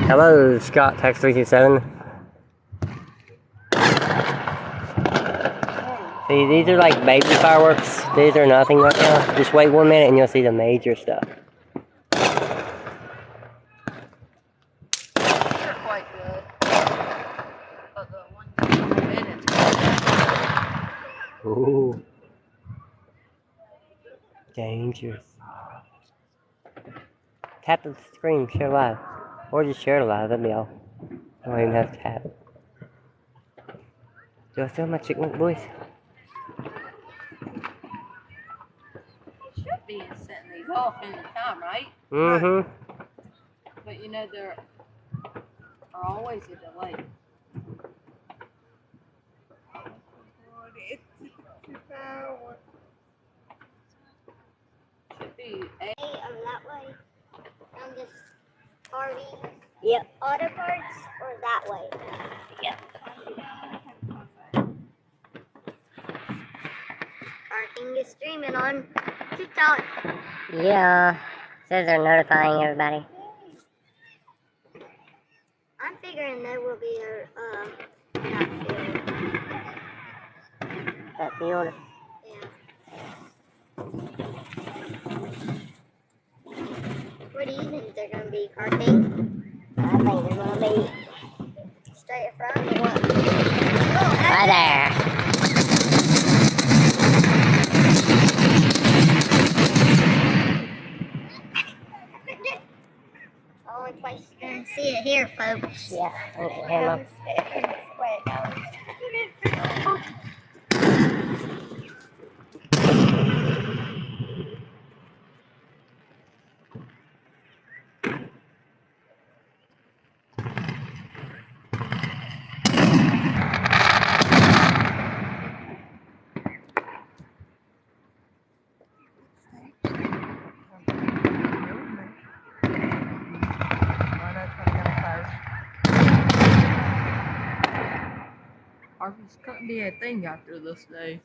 Hello, Scott, text 327. See, these are like baby fireworks. These are nothing right now. Just wait 1 minute and you'll see the major stuff. They're quite good. But the one minute. Ooh. Dangerous. Tap the screen, share live. Or just share it live, that'd be all. I don't even have to tap. Do I still have my chicken wing, boys? You should be setting these off in the time, right? Mm-hmm. But you know, there are always a delay. Should be Hey, that way. On this party. Yep. Auto parts or that way? Yep. Our thing is streaming on tic-toc. Yeah. Says they're notifying everybody. I'm figuring there will be a That's the order. yeah. What do you think they're gonna be, Carting? I think they're gonna be Straight in front? right there. Only place you're gonna see it here, folks. Yeah, okay, here, Mom. Harvey's couldn't be a thing after this day.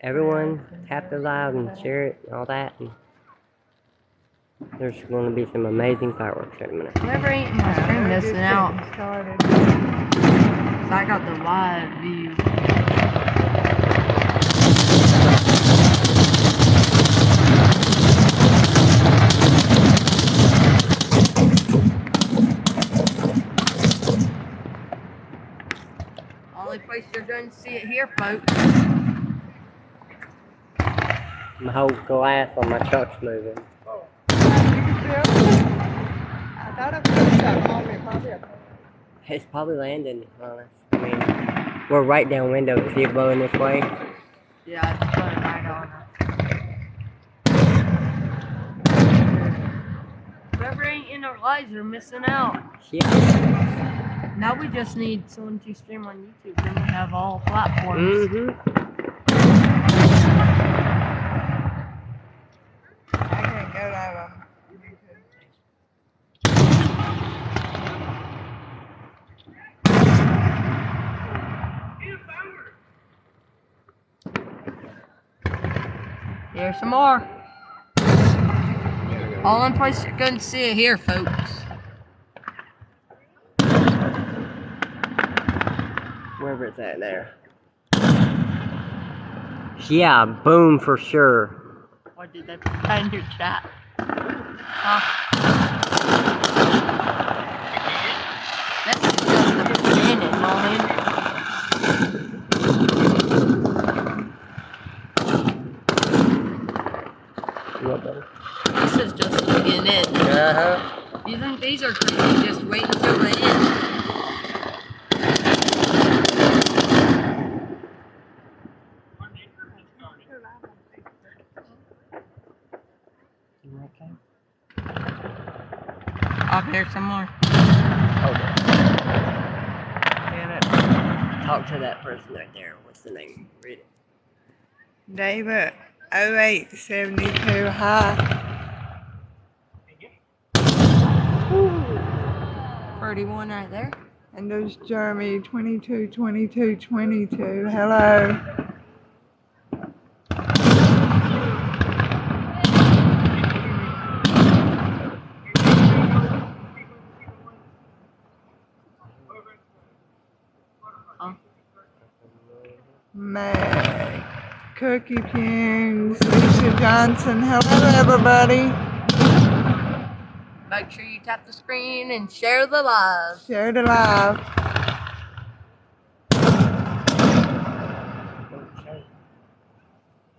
Everyone, tap the live and share it and all that. And there's going to be some amazing fireworks in a minute. Whoever ain't my stream missing out. I got the live view. Only place you're going to see it here, folks. My whole glass on my truck's moving. It's probably landing on us. I mean, we're right downwind of it. See it blowing this way? Yeah, it's blowing right on us. Whoever ain't in our lives are missing out. Yeah. Now we just need someone to stream on YouTube. Then we have all platforms. Mm-hmm. Here's some more. All in place you're going to see it here, folks. Wherever it's at there. Yeah, boom for sure. What did they put in your chat? Huh? That's just the beginning, man. This is just the beginning. Uh-huh. You think these are crazy? Just wait until the end. Okay. I'll hear some more. Okay. Talk to that person right there. What's the name? Read it. David, 0872 high. 31 right there. And there's Jeremy 222222. Hello. Meg, Cookie Pins, Lisa Johnson. Hello, everybody. Make sure you tap the screen and share the live. Share the live.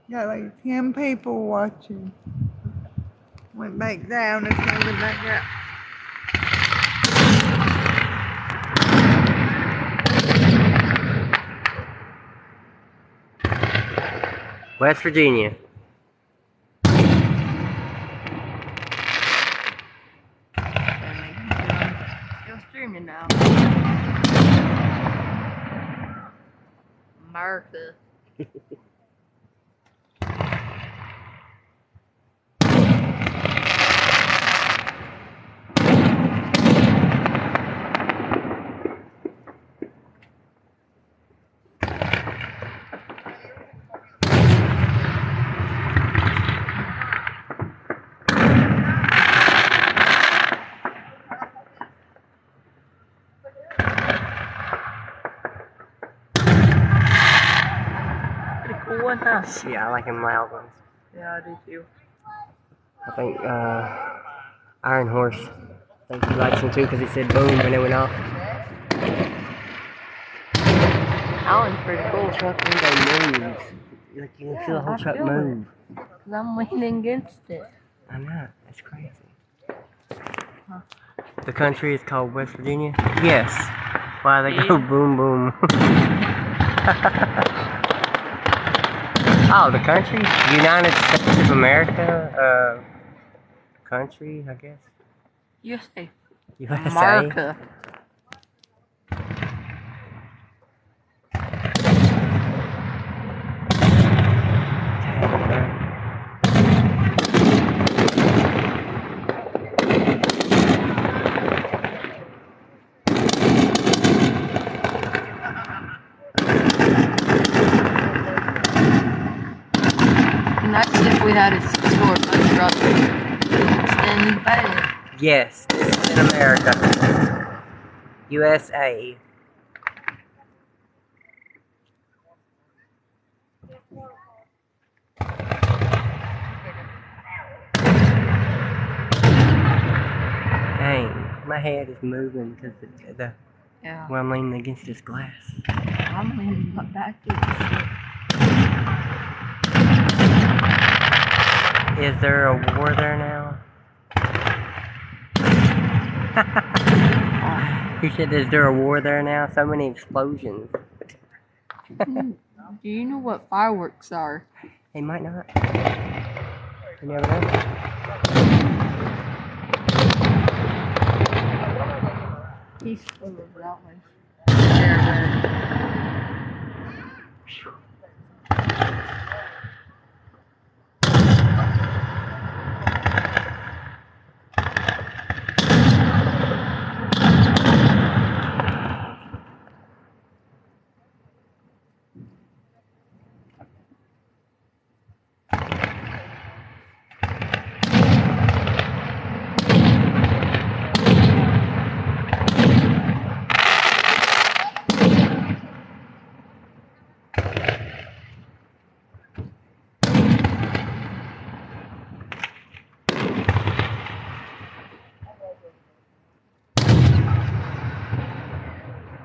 Got like 10 people watching. Went back down and started back up. West Virginia. Still streaming now. America. Cool one, huh? Yeah, I like them loud ones. Yeah, I do too. I think Iron Horse. I think he likes them too because he said boom when it went off. That one's pretty cool. Truck window moves. Like you can feel the whole truck move. Because I'm leaning against it. I know, that's crazy. Huh. The country is called West Virginia? Yes. Why they go boom boom. Oh, the country? United States of America? Country, I guess. USA. USA? America. Nice if we had a store truck standing by it. Yes, this is in America. USA. Dang, my head is moving because when I'm leaning against this glass. I'm leaning back against it. Is there a war there now? He said, is there a war there now? So many explosions. Do you know what fireworks are? He might not. You never know. He's full of that one.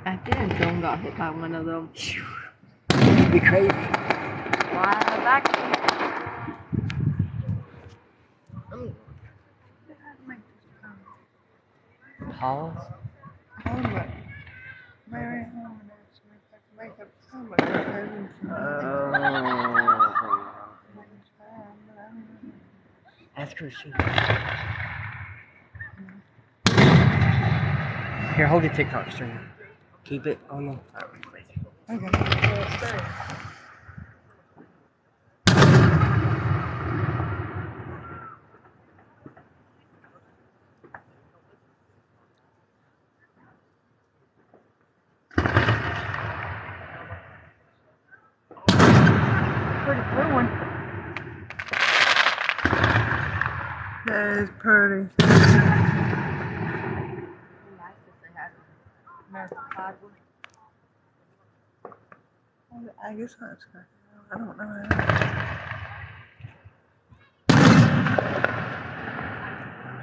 I think a drone got hit by one of them. It'd be crazy. Fly back. Pause. Ask her she. Here, hold the TikTok stream. Keep it on the. Okay. That is pretty. Nice if they had American flag one. I guess that's good. I don't know how.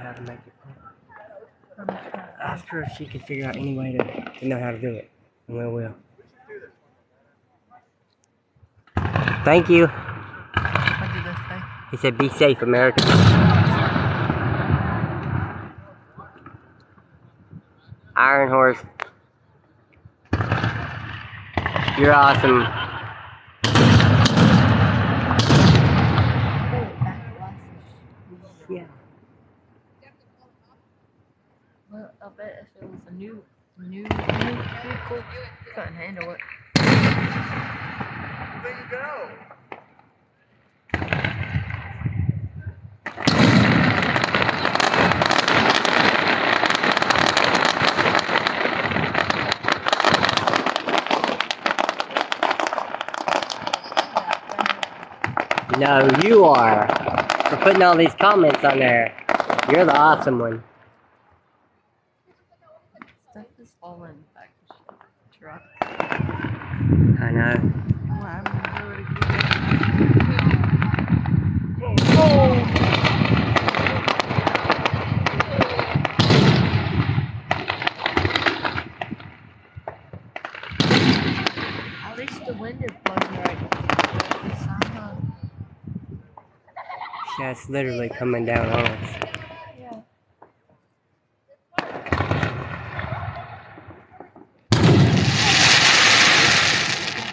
How to make it pop. I'm trying. Ask her if she can figure out any way to know how to do it. And we will. Thank you. What did they say? He said, be safe, America. Iron Horse. You're awesome. Yeah. Well, I bet if it was a new vehicle, couldn't handle it. There you go. No, you are. For putting all these comments on there. You're the awesome one. Stuff is falling back to truck. I know. Well, I'm gonna do it At least the wind is blowing right. Yeah, it's literally coming down on us. Yeah.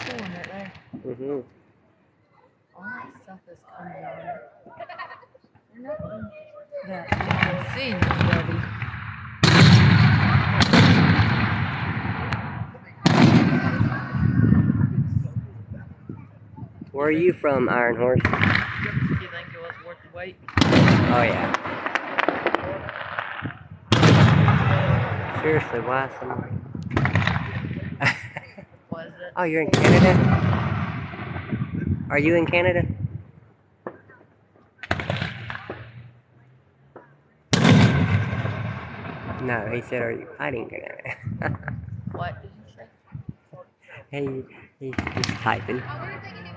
Pulling it there. Mm-hmm. All that stuff is coming on. There's nothing that you can see already. Where are you from, Iron Horse? Do you think it was worth the wait? Oh, yeah. Seriously, why someone... Was it? Oh, you're in Canada? Are you in Canada? No, he said, are you fighting Canada? What did you say? He's typing.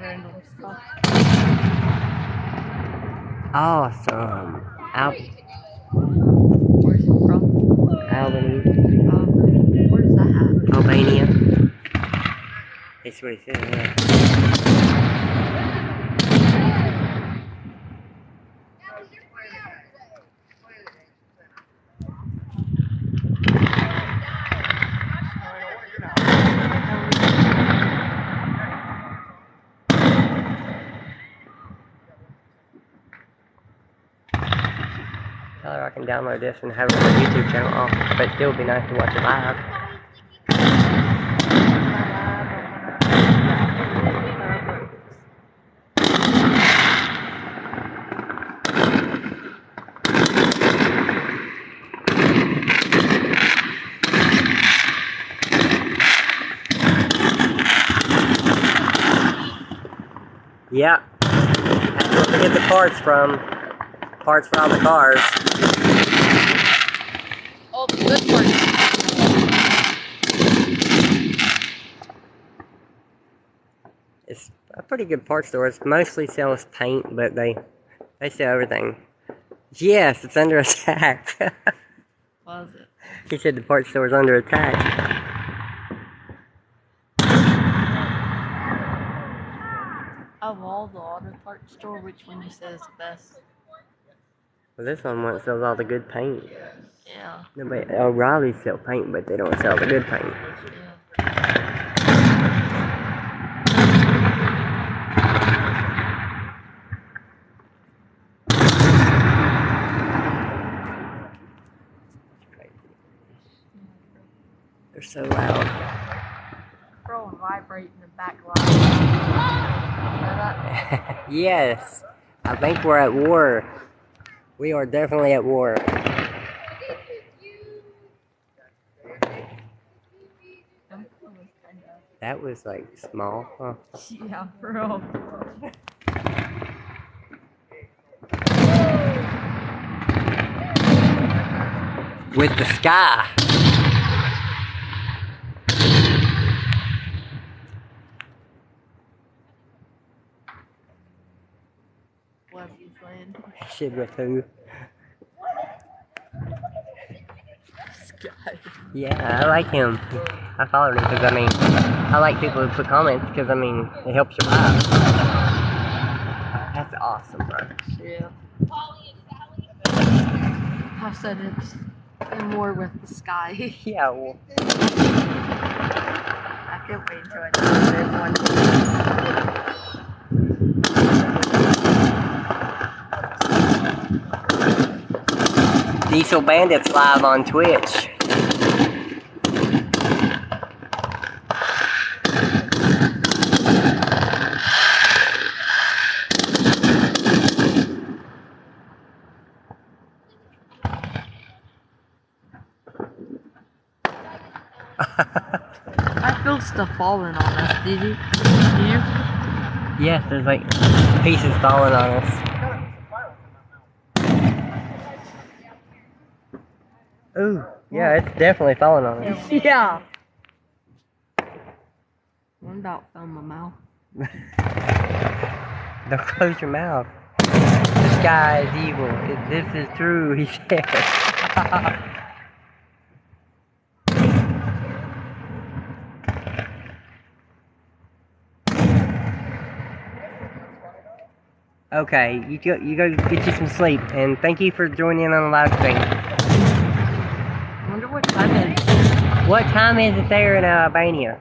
Random stuff. Awesome. Where's it from? Albany. Where's that at? Albania. That's what he said, yeah. Tell her I can download this and have it on my YouTube channel off, but it still would be nice to watch it live. Yeah. That's where we get the parts from. Parts for all the cars. Oh, the good part. It's a pretty good parts store. It mostly sells paint, but they sell everything. Yes, it's under attack. Was it? He said the parts store is under attack. Of all the auto parts store, which one you said is the best? Well, this one sells all the good paint. Yeah. Nobody, O'Reilly sell paint, but they don't sell the good paint. Yeah. They're so loud. Throw and vibrate in the back line. Yes, I think we're at war. We are definitely at war. That was like small, huh? Yeah, bro. with the sky. What's he playing? Shit with who? Sky. Yeah, I like him. I followed him because, I mean, I like people who put comments because, I mean, it helps your vibe. That's awesome, bro. Yeah. I said it's more with the sky. Yeah, well, I can't wait until I do it one. Diesel Bandits live on Twitch. I feel stuff falling on us. Did you? Yes, there's like pieces falling on us. Ooh, yeah, it's definitely falling on us. Yeah. One about fell in my mouth. Don't close your mouth. The sky is evil. This is true, he said. Okay, you go get you some sleep, and thank you for joining in on the live stream. I wonder what time it is. What time is it there in Albania?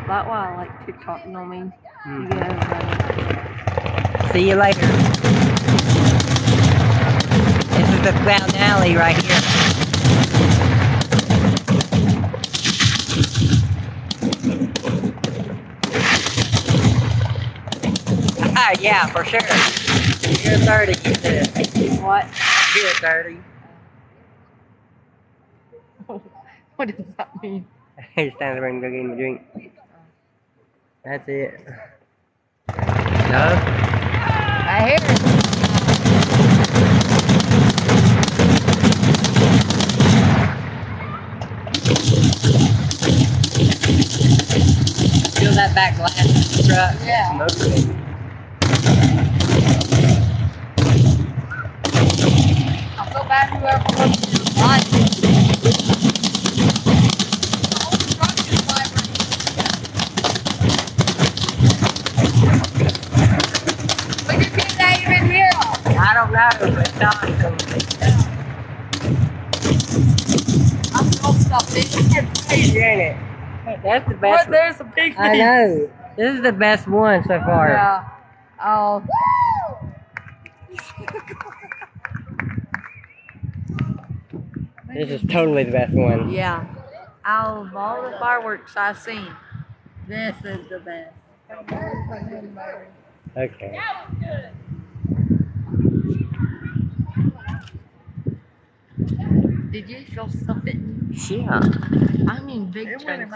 That's why I like tic-toc, you know what I mean? Mm-hmm. You get everybody. See you later. This is the Cloud Alley right here. Ah, yeah, for sure. You're 30, you said. What? You're 30. What does that mean? It's time to go get him a drink. That's it. No? I hear it. Feel that back glass of the truck? Yeah. Smoking it. I feel bad whoever wants to buy it. Look at me, not even here. I don't know, but it's awesome. I feel stuff. They can You're in it. That's the But best. there's a big I know. This is the best one so far. Yeah. Oh. This is totally the best one. Yeah. Out of all the fireworks I've seen, this is the best. Okay. Did you feel stuff in? Yeah. I mean big chunks.